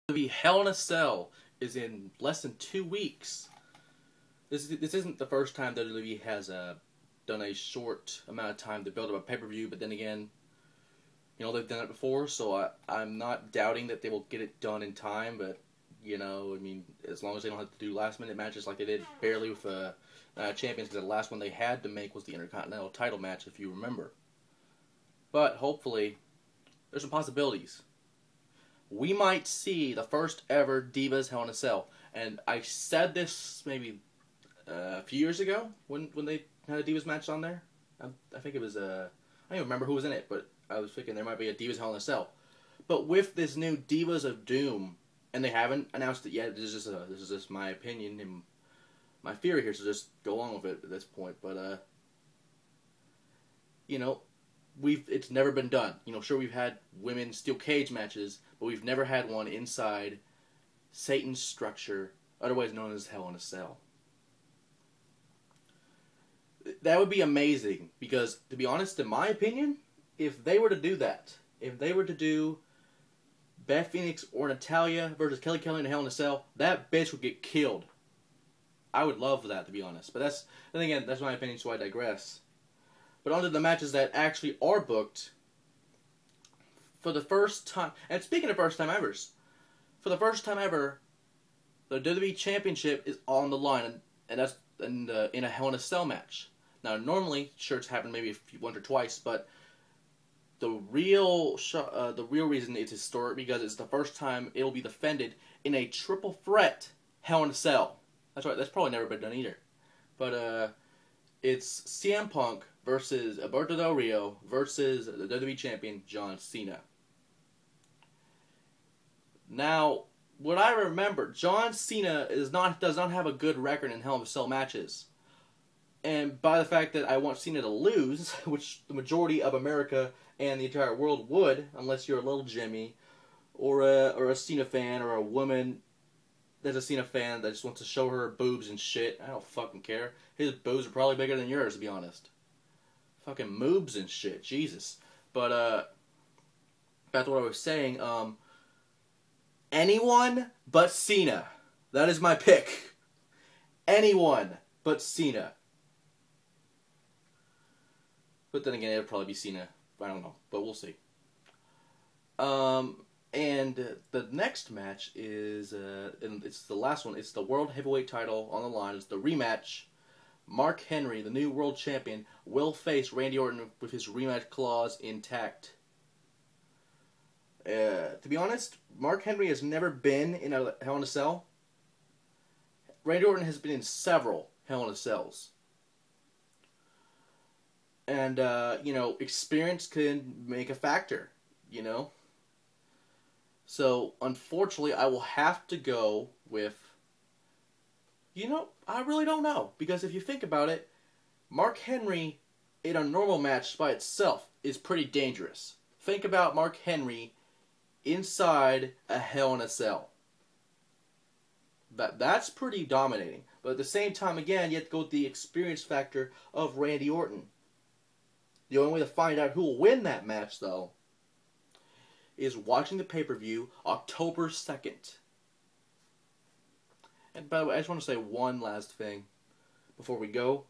The Hell in a Cell is in less than 2 weeks. This isn't the first time WWE has done a short amount of time to build up a pay-per-view, but then again, you know, they've done it before, so I'm not doubting that they will get it done in time, but, you know, I mean, as long as they don't have to do last-minute matches like they did barely with Champions, because the last one they had to make was the Intercontinental title match, if you remember. But, hopefully, there's some possibilities. We might see the first ever Divas Hell in a Cell. And I said this maybe a few years ago when they had a Divas match on there. I think it was, I don't even remember who was in it, but I was thinking there might be a Divas Hell in a Cell. But with this new Divas of Doom, and they haven't announced it yet, this is just my opinion and my theory here, so just go along with it at this point. But, you know, it's never been done. You know, sure, we've had women's steel cage matches, but we've never had one inside Satan's structure, otherwise known as Hell in a Cell. That would be amazing, because, to be honest, in my opinion, if they were to do that, if they were to do Beth Phoenix or Natalya versus Kelly Kelly in Hell in a Cell, that bitch would get killed. I would love that, to be honest. But then again, that's my opinion, so I digress. But on to the matches that actually are booked. For the first time, and speaking of first time evers, for the first time ever, the WWE Championship is on the line, and that's in a Hell in a Cell match. Now, normally, sure, it's happened maybe once or twice, but the real reason it's historic because it's the first time it'll be defended in a triple threat Hell in a Cell. That's right, that's probably never been done either. But it's CM Punk versus Alberto Del Rio versus the WWE Champion John Cena. Now, what I remember, John Cena does not have a good record in Hell in a Cell matches. And by the fact that I want Cena to lose, which the majority of America and the entire world would, unless you're a little Jimmy, or a Cena fan, or a woman that's a Cena fan that just wants to show her boobs and shit. I don't fucking care. His boobs are probably bigger than yours, to be honest. Fucking moobs and shit, Jesus. But, back to what I was saying, anyone but Cena. That is my pick. Anyone but Cena. But then again, it would probably be Cena. I don't know, but we'll see. And the next match is, and it's the last one, it's the World Heavyweight title on the line. It's the rematch. Mark Henry, the new world champion, will face Randy Orton with his rematch clause intact. To be honest, Mark Henry has never been in a Hell in a Cell. Randy Orton has been in several Hell in a Cells. And, you know, experience can make a factor, you know. So, unfortunately, I will have to go with, you know, I really don't know. Because if you think about it, Mark Henry in a normal match by itself is pretty dangerous. Think about Mark Henry inside a Hell in a Cell. That's pretty dominating. But at the same time, again, you have to go with the experience factor of Randy Orton. The only way to find out who will win that match, though, is watching the pay-per-view October 2nd. And by the way, I just want to say one last thing before we go.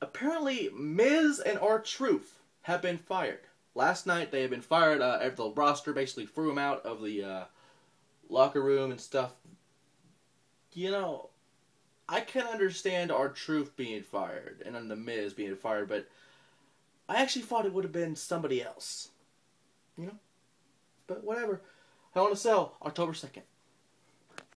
Apparently, Miz and R-Truth have been fired. Last night, they have been fired. The roster basically threw them out of the locker room and stuff. You know, I can understand R-Truth being fired and then the Miz being fired, but I actually thought it would have been somebody else. You know? But whatever. Hell in a Cell, October 2nd.